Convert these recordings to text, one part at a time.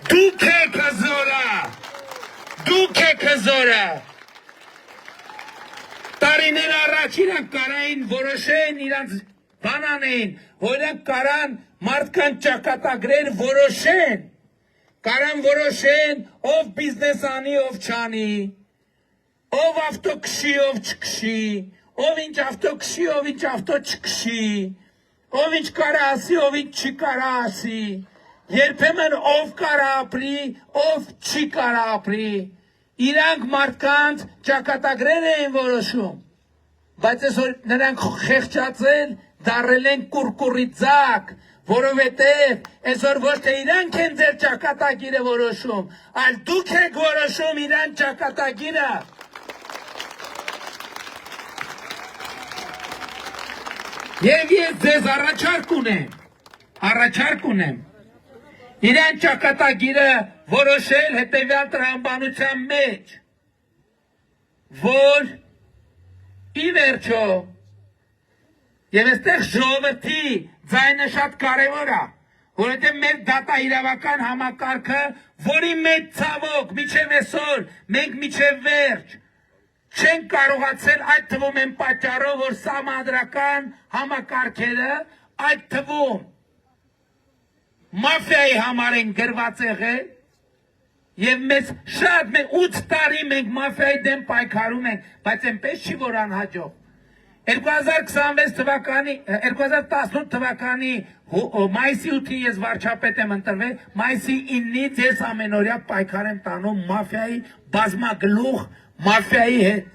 Դուք եք հզորը, դուք եք հզորը։ Տարիներ առաջ իրանք կարային որոշեն իրանք բանանեն, որ իրանք կարան մարդկանց ճակատագրեր որոշեն, կարան որոշեն ով բիզնես անի, ով չանի, ով ավտո քշի, ով չքշի, ով ինչ ավտո քշի, ով ինչ ավտո չքշի, ով ինչ կարա ասի, ով ինչ չի կարա ասի, երբեմն ով կարա ապրի, ով չի կարա ապրի, իրանք մարդկանց ճակատագրեր էին որոշում, բայց այսօր նրանք խեղճացել, դարել են կուրկուրի ձակ, որովհետև այսօր ոչ թե իրանք են ձեր ճակատագիրը որոշում, այլ դուք եք որոշում իրանք ճակատագիրը։ Եվ ես ձեզ առաջարկ ունեմ, իրան ճակատագիրը որոշել հետևյալ տրամաբանության մեջ, որ ի վերջո, և այստեղ ժողովրդի ձայնը շատ կարևոր է, որովհետև մեր դատաիրավական համակարգը, որի մեջ ցավոք մինչև այսօր, մենք մինչև վերջ չենք կարողացել, այդ թվում են պատճառով, որ սահմանադրական համակարգերը այդ թվում մաֆիայի համար են գրված եղել, և մեզ շատ 8 տարի մենք մաֆիայի դեմ պայքարում ենք, բայց այնպես չի, որ անհաջող։ 2018 թվականի մայիսի 8-ին ես վարչապետ եմ ընտրվել, մայիսի 9-ից ես ամենօրյա պայքար եմ տանում մաֆիայի բազմագլուխ մաֆիայի հետ։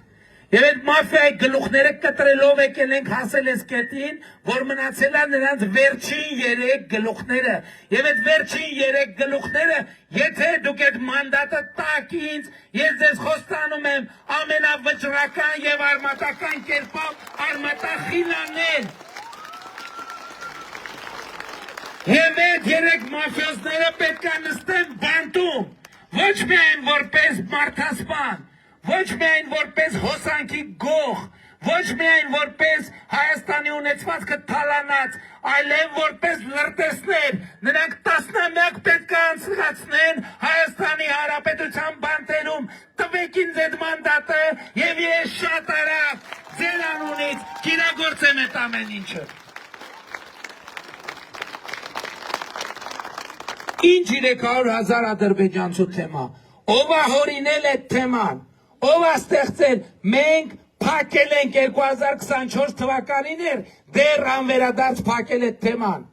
Եվ այդ մաֆիայի գլուխները կտրելով եկել ենք հասել այս կետին, որ մնացել է նրանց վերջին 3 գլուխները։ Եվ այդ վերջին 3 գլուխները, եթե դուք այդ մանդատը տաք ինձ, ես ձեզ խոստանում եմ ամենավճռական եւ արմատական կերպով արմատախիլ անել։ Եվ այդ 3 մաֆիոզները պետք է նստեն բանտում, ոչ միայն որպես մարդասպան, ոչ միայն որպես հոսանքի գող, ոչ միայն որպես Հայաստանի ունեցվածքը թալանած, այլև որպես լրտեսներ, նրանք տասնամյակ պետք է անցկացնեն Հայաստանի Հանրապետության բանտերում, տվեք ինձ այդ մանդատը և ես շատ արագ ձեր անունից կիրագործեմ այդ ամեն ինչը։ Ինչ 300,000 ադրբեջանցու թեմա, ով է հորինել այդ թեման, ով է ստեղծել, մենք փակել ենք 2024 թվականին էր դեռ անվերադարձ փակել այդ թեման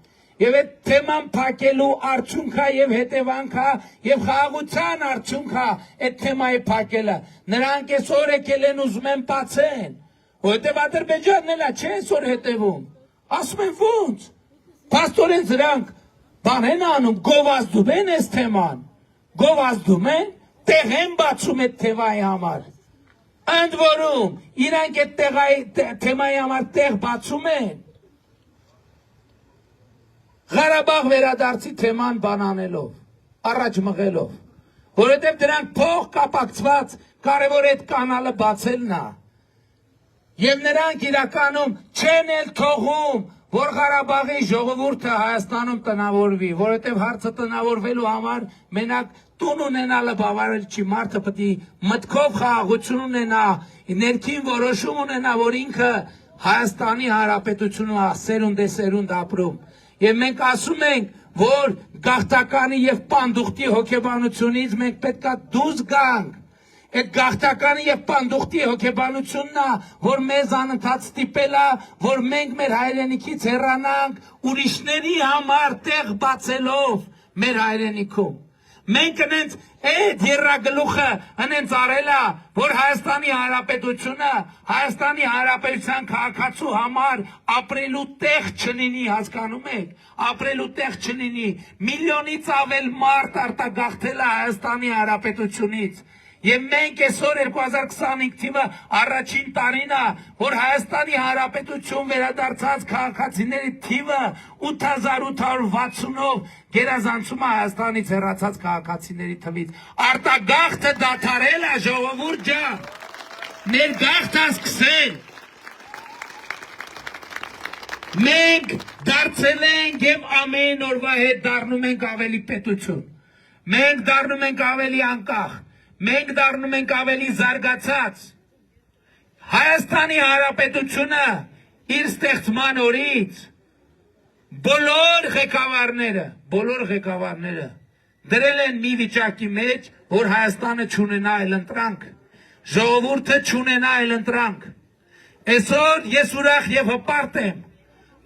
եւ այդ թեման փակելու արդյունքա եւ հետևանքա եւ խաղաղության արդյունքա այդ թեմայի փակելը նրանք այսօր եկել են ուզում են բացեն որովհետեւ Ադրբեջանն էլա չէ այսօր հետևում ասում են ոնց փաստորեն դրանք բան են անում գովազդում են այս թեման գովազդում են տեղ են բացում այդ թեմայի համար ընդ որում իրանք այդ թեմայի համար տեղ բացում են Ղարաբաղ վերադարձի թեման բանանելով, առաջ մղելով, որովհետև դրանք փող կապակցված կարևոր այդ կանալը բացելն է։ Եվ նրանք իրականում չեն էլ թողում, որ Ղարաբաղի ժողովուրդը Հայաստանում տնավորվի, որովհետև հարցը տնավորվելու համար մենակ տուն ունենալը բավարար չի, մարդը պետք է մտքով խաղաղություն ունենա, ներքին որոշում ունենա, որ ինքը Հայաստանի Հանրապետությունը սերունդ ապրում։ Եվ մենք ասում ենք, որ գաղթականի և պանդուխտի հոգեբանությունից մենք պետք է դուրս գանք։ Այդ գաղթականի և պանդուխտի հոգեբանությունն է, որ մեզ անընդհատ ստիպել է, որ մենք մեր հայրենիքից հեռանանք ուրիշների համար տեղ բացելով մեր հայրենիքում։ Մենք ընենց այդ եռագլուխը ընենց արել է, որ Հայաստանի Հանրապետությունը, Հայաստանի Հանրապետության քաղաքացու համար ապրելու տեղ չլինի, հասկանում եք, ապրելու տեղ չլինի, միլիոնից ավել մարդ արտագաղթել է Հայաստանի Հանրապետությունից, և մենք այսօր 2025 թիվը առաջին տարին է, որ Հայաստանի Հանրապետություն վերադարձած քաղաքացիների թիվը 8860-ով գերազանցում է Հայաստանից հեռացած քաղաքացիների թվից։ Արտագաղթը դադարել է, ժողովուրդ ջան, մեր գաղթը սկսել։ Մենք դարձել ենք և ամեն օրվա հետ դառնում ենք ավելի պետություն։ Մենք դառնում ենք ավելի անկախ, մենք դառնում ենք ավելի զարգացած։ Հայաստանի Հանրապետությունը իր ստեղծման օրից բոլոր ղեկավարները դրել են մի վիճակի մեջ, որ Հայաստանը չունենա այլ ընտրանք, ժողովուրդը չունենա այլ ընտրանք։ Այսօր ես ուրախ եւ հպարտ եմ,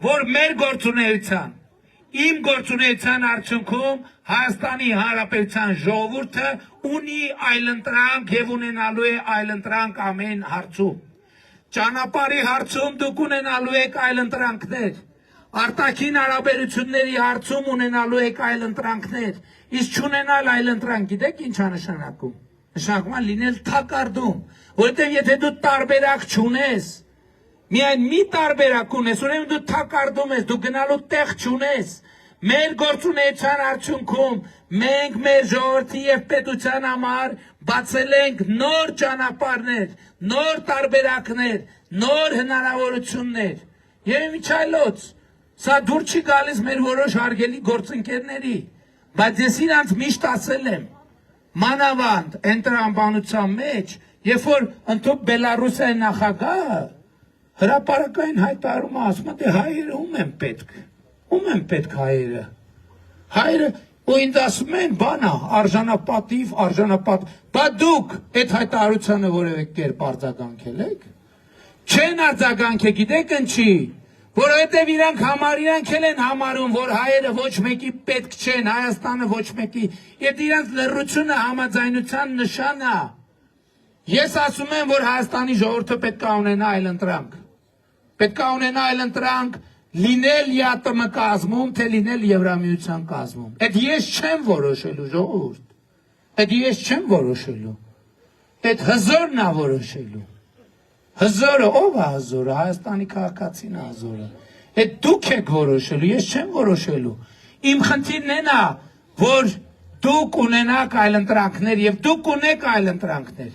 որ մեր գործունեության, իմ գործունեության արդյունքում Հայաստանի Հանրապետության ժողովուրդը ունի այլ ընտրանք եւ ունենալու է այլ ընտրանք ամեն հարցում։ Ճանապարհի հարցում դուք ունենալու եք այլ ընտրանքներ, արտաքին հարաբերությունների հարցում ունենալու եք այլ ընտրանքներ, իսկ չունենալ այլ ընտրանք, գիտեք ինչ է նշանակում։ Նշանակում է լինել թակարդում, որովհետև եթե դու տարբերակ չունես, միայն մի տարբերակ ունես, ուրեմն դու թակարդում ես, դու գնալու տեղ չունես։ Մեր գործունեության արդյունքում մենք մեր ժողովրդի եւ պետության համար բացել ենք նոր ճանապարհներ, նոր տարբերակներ, նոր հնարավորություններ։ Եվ միջայլոց, սա դուր չի գալիս մեր որոշ հարգելի գործընկերների, բայց ես իրանց միշտ ասել եմ, մանավանդ այն տրամաբանության մեջ, երբ որ ընդհանուր Բելարուսիայի նախագահը հրապարակային հայտարարում ասում է, դե հայերը ում են պետք։ Ում են պետք հայերը։ Հայերը ու ինձ ասում են, բանա, արժանապատիվ, բա դուք այդ հայտարարությանը որևէ կերպ արձագանքել եք։ Չեն արձագանքել, գիտեք ինչի, որովհետև իրանք են համարում, որ հայերը ոչ մեկի պետք չեն, Հայաստանը ոչ մեկի, եւ իրանք լռությունը համաձայնության նշան է։ Ես ասում եմ, որ Հայաստանի ժողովուրդը պետք է ունենա այլ ընտրանք։ Պետք է ունենա այլ ընտրանք, լինել ԵԱՏՄ կազմում, թե լինել Եվրամիության կազմում։ Այդ ես չեմ որոշելու, ժողովուրդ։ Այդ ես չեմ որոշելու։ Այդ հզորն է որոշելու։ Հզորը, ով է հզորը, Հայաստանի քաղաքացին է հզորը։ Այդ դուք եք որոշելու, ես չեմ որոշելու։ Իմ խնդիրն այն է, որ դուք ունենաք այլ ընտրանքներ եւ դուք ունեք այլ ընտրանքներ։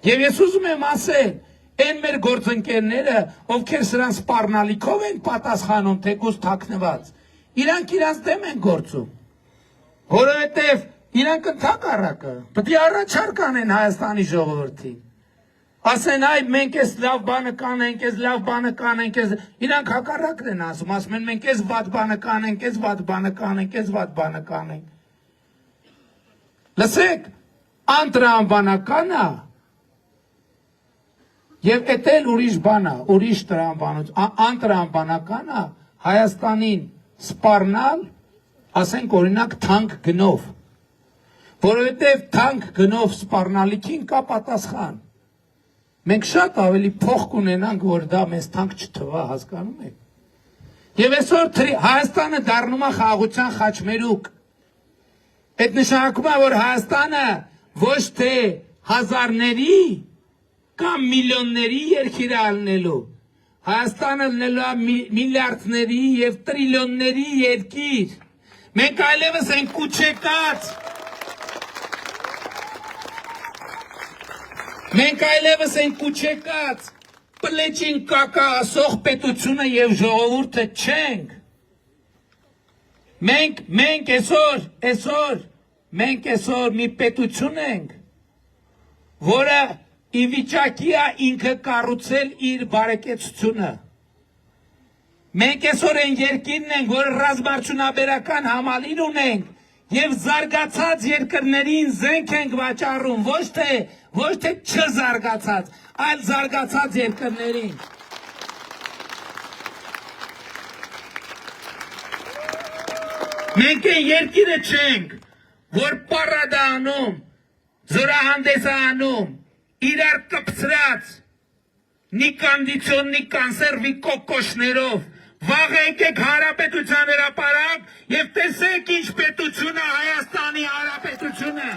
Եվ ես ուզում եմ ասել, այն մեր գործընկերները, ովքեր սրան սպառնալիքով են պատասխանում, թեկուզ թաքնված, իրանք իրանց դեմ են գործում, որովհետև իրանք ընդհակառակը պետք է առաջարկ անեն Հայաստանի ժողովրդին, ասեն այ մենք էս լավ բանը կանենք, էս լավ բանը կանենք, իրանք հակառակն են ասում են մենք էս վատ բանը կանենք, էս վատ բանը կանենք, էս վատ բանը կանենք։ Լսեք, անտրամաբանականը Եվ էդ էլ ուրիշ բան է, ուրիշ անտրամաբանական է Հայաստանին սպառնալ, ասենք օրինակ թանկ գնով, որովհետև թանկ գնով սպառնալիքին կա պատասխան։ Մենք շատ ավելի փող կունենանք, որ դա մեզ թանկ չթվա, հասկանում եք։ Եվ այսօր Հայաստանը դառնում է խաղաղության խաչմերուկ։ Այդ նշանակում է, որ Հայաստանը ոչ թե հազարների կամ միլիոնների երկիր ալնելու, Հայաստանը լինելու է միլիարդների եւ տրիլիոնների երկիր։ Մենք այլևս ենք կուչեկած։ Մենք այլևս ենք կուչեկած, պլեջին կակա ասող պետությունը եւ ժողովուրդը չենք։ Մենք այսօր մի պետություն ենք, որը ի վիճակի է ինքը կառուցել իր բարեկեցությունը։ Մենք այսօր այն երկիրն ենք, որ ռազմաարդյունաբերական համալիր ունենք եւ զարգացած երկրներին զենք ենք վաճառում, ոչ թե չզարգացած, այլ զարգացած երկրներին։ Մենք այն երկիրը չենք, որ պարադա անում, զորահանդես անում, իրար կպցրած, նի կոնդիցիոն, նի կանսերվի կոկոշներով, վաղ եկեք Հանրապետության հրապարակ եւ տեսեք ինչ պետություն է Հայաստանի Հանրապետությունը։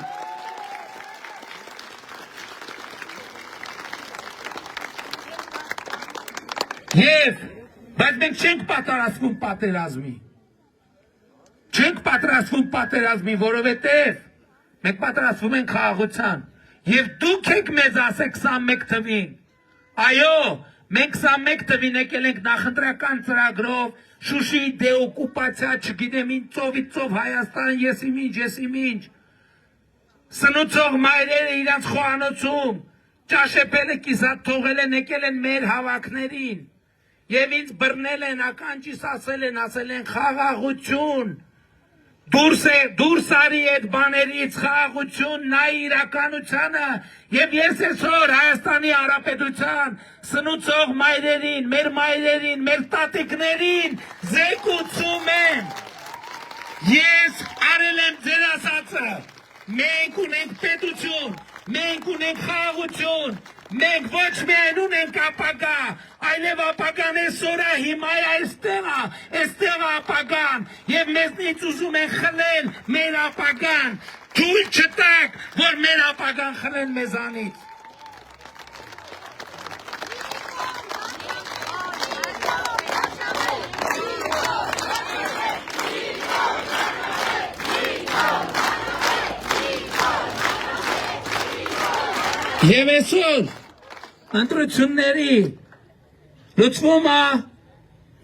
Բայց մենք չենք պատրաստվում պատերազմի։ Չենք պատրաստվում պատերազմի, որովհետև մենք պատրաստվում ենք խաղաղության։ Եվ դուք եք մեզ ասեք 21 թվին։ Այո, մենք 21 թվին եկել ենք նախընտրական ծրագրով, Շուշիի դեօկուպացիա, չգիտեմ ինչ ծովից ծով Հայաստան, ես իմ ինչ։ Սնուցող մայրերը իրանց խոհանոցում ճաշեպելը կիսատ թողել են եկել են մեր հավաքներին եւ ինձ բռնել են ականջիս ասել են խաղաղություն դուրս արի այդ բաներից խաղաղություն նայ իրականությանը եւ ես այսօր Հայաստանի Հանրապետության սնուցող մայրերին մեր տատիկներին զեկուցում եմ ես արել եմ ձեր ասածը մենք ունենք պետություն, մենք ունենք խաղաղություն, մենք ոչ միայն ունենք ապագա, այլև ապագան այսօր է, հիմա է այստեղ ապագան, եւ մեզնից ուզում են խլել մեր ապագան, թույլ չտաք, որ մեր ապագան խլեն մեզանից։ Եվ այսօր ընտրությունների լուծվում է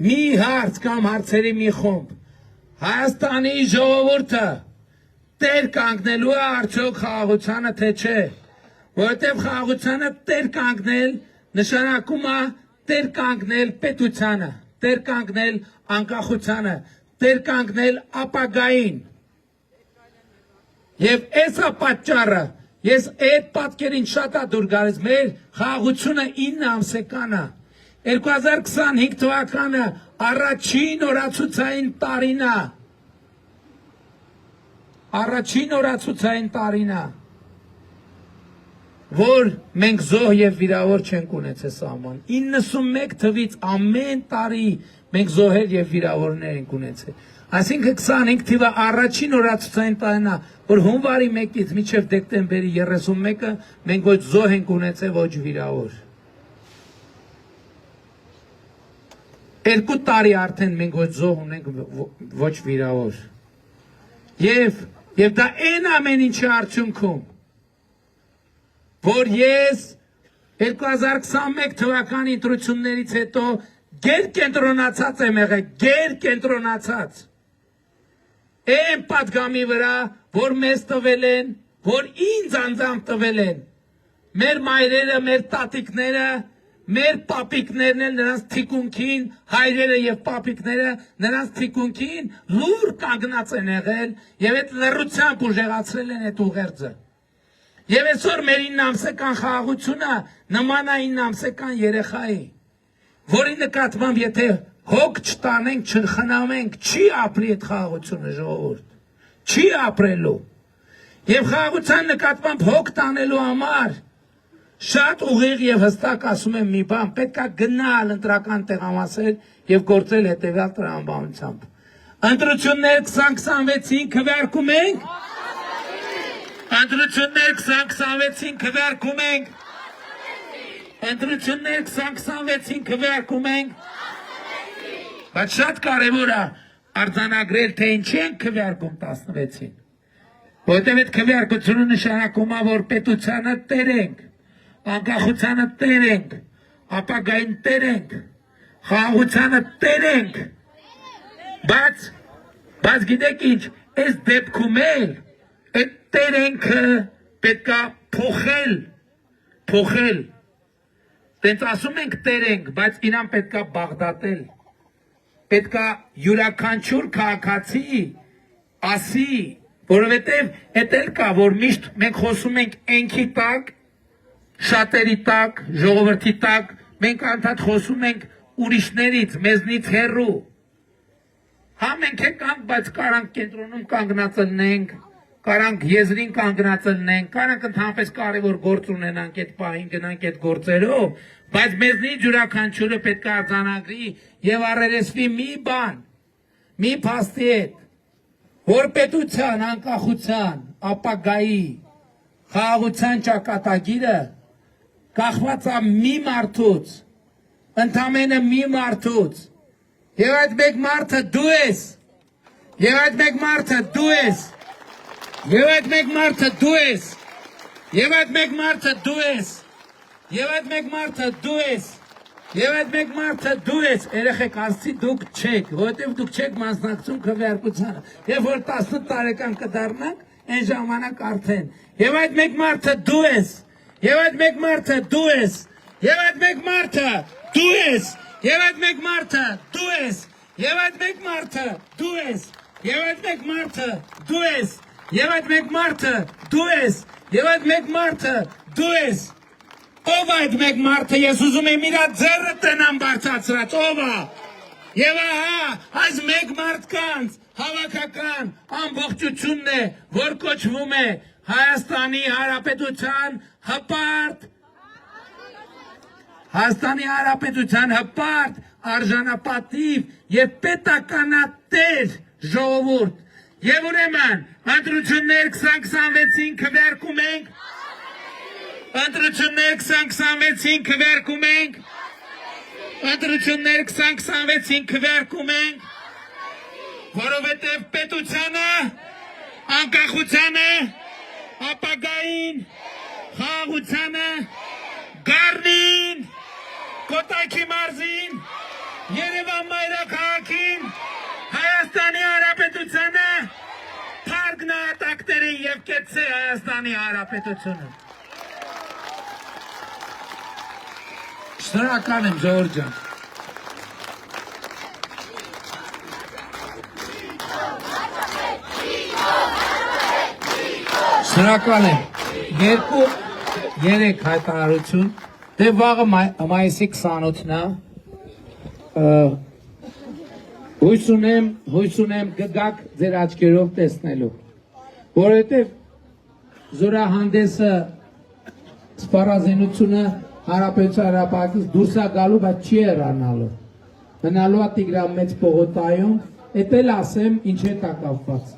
մի հարց կամ հարցերի մի խումբ Հայաստանի ժողովուրդը տեր կանգնելու է արդյոք խաղաղությանը թե չէ որովհետև խաղաղությանը տեր կանգնել նշանակում է տեր կանգնել պետությանը տեր կանգնել անկախությանը տեր կանգնել ապագային եւ այս է պատճառը Ես այդ պատկերին շատ է դուր գալիս, մեր խաղաղությունը 9 ամսական է, 2025 թվականը առաջին օրացուցային տարին է, որ մենք զոհ եւ վիրավոր չենք ունեցել սահման, 91 թվից ամեն տարի մենք զոհեր եւ վիրավորներ ենք ունեցել, այսինքն 25 թիվը առաջին օրացուցային տարին է, որ հունվարի 1-ից մինչև դեկտեմբերի 31-ը մենք ոչ զոհ ենք ունեցել, ոչ վիրավոր։ 2 տարի արդեն մենք ոչ զոհ ունենք, ոչ վիրավոր։ Եվ դա այն ամեն ինչի արդյունքում, որ ես 2021 թվականի ընտրություններից հետո գերկենտրոնացած եմ եղել, գերկենտրոնացած։ Այն պատգամի վրա, որ մեզ տվել են, որ ինձ անձամբ տվել են, մեր մայրերը, մեր տատիկները, մեր պապիկներն են նրանց թիկունքին, հայրերը եւ պապիկները նրանց թիկունքին լուր կանգնած են եղել եւ այդ լռությամբ ուժեղացրել են այդ ուղերձը։ Եվ այսօր մեր 9 ամսական խաղաղությունը նման է 9 ամսական երեխայի, որի նկատմամբ եթե հոգ չտանենք, չխնամենք, չի ապրի այդ խաղաղությունը ժողովուրդ, չի ապրելու։ Եվ խաղաղության նկատմամբ հոգ տանելու համար շատ ուղիղ եւ հստակ ասում եմ մի բան, պետք է գնալ ընտրական տեղամասեր եւ գործել հետեւյալ տրամաբանությամբ։ Ընտրություններ 2026-ին քվեարկում ենք։ Ընտրություններ 2026-ին քվեարկում ենք։ Ընտրություններ 2026-ին քվեարկում ենք։ Բայց շատ կարևոր է արձանագրել, թե ինչի են քվեարկում 16-ին։ Որտեղ այդ քվեարկությունը նշանակում է, որ պետությանը տեր ենք, անկախությանը տեր ենք, ապագային տեր ենք, խաղաղությանը տեր ենք։ Բայց գիտեք ինչ, այս դեպքում էլ այդ տեր ենքը պետք է փոխել։ Տենց ասում ենք տեր ենք, բայց իրան պետք է բաղդատել։ Պետք է յուրաքանչյուր քաղաքացի ասի, որովհետև էդ էլ կա, որ միշտ մենք խոսում ենք ենքի տակ, շատերի տակ, ժողովրդի տակ, մենք անդադ խոսում ենք ուրիշներից, մեզնից հեռու։ Հա մենք եկանք, բայց կարանք կենտրոնում կանգնած լինենք, կարանք եզրին կանգնած լինենք, կարանք ընդհանրապես կարևոր գործ ունենանք այդ պահին գնանք այդ գործերով, բայց մեզնից յուրաքանչյուրը պետք է արձանագրի եւ առերեսվի մի բան, մի փաստի հետ, որ պետության, անկախության, ապագայի, խաղաղության ճակատագիրը կախված է մի մարդուց, ընդամենը մի մարդուց, եւ այդ մեկ մարդը դու ես, եւ այդ մեկ մարդը դու ես, եւ այդ մեկ մարդը դու ես, եւ այդ մեկ մարդը դու ես, եւ այդ մեկ մարդը դու ես, եւ այդ մեկ մարդը դու ես, երեխեք ասցի դուք չեք, որովհետեւ դուք չեք մասնակցում քվեարկությանը, եւ որ 18 տարեկան կդառնանք, այն ժամանակ արդեն։ Եվ այդ մեկ մարդը դու ես։ Եվ այդ մեկ մարդը դու ես։ Եվ այդ մեկ մարդը դու ես։ Եվ այդ մեկ մարդը դու ես։ Եվ այդ մեկ մարդը դու ես։ Եվ այդ մեկ մարդը դու ես։ Եվ այդ մեկ մարդը դու ես։ Եվ այդ մեկ մարդը դու ես։ Ով այդ մեկ մարդը ես ուզում եմ իրա ձեռը տնամ բարձրացրած, ով է։ Եվ ահա այս մեկ մարդկանց հավաքական ամբողջությունն է, որ կոչվում է Հայաստանի Հանրապետության հպարտ Հայաստանի Հանրապետության հպարտ արժանապատիվ եւ պետականատեր ժողովուրդ։ Եվ ուրեմն ընտրություններ 2026-ին քվեարկում ենք։ Ընտրություններ 2026-ին քվեարկում ենք։ Ընտրություններ 2026-ին քվեարկում ենք, որովհետև պետությանը, անկախությանը, ապագային, խաղաղությանը, գառնին, Կոտայքի մարզին, Երևան մայրաքաղաքին, Հայաստանի Հանրապետությանը, փառք նահատակներին եւ կեցցե Հայաստանի Հանրապետությունը։ Շնորհակալ եմ, Ժողովուրդ ջան։ Շնորհակալ եմ։ 2-3 հայտարարություն։ Դե վաղը մայիսի 28-ն է։ Հույս ունեմ գգակ ձեր աչքերով տեսնելու։ Որովհետև զորահանդեսը սպառազինությունը Հանրապետության հրապարակից դուրս է գալու, բայց չի հեռանալու։ Մնալու է Տիգրան Մեծ պողոտայում, էդ էլ ասեմ ինչ հետ է կապված։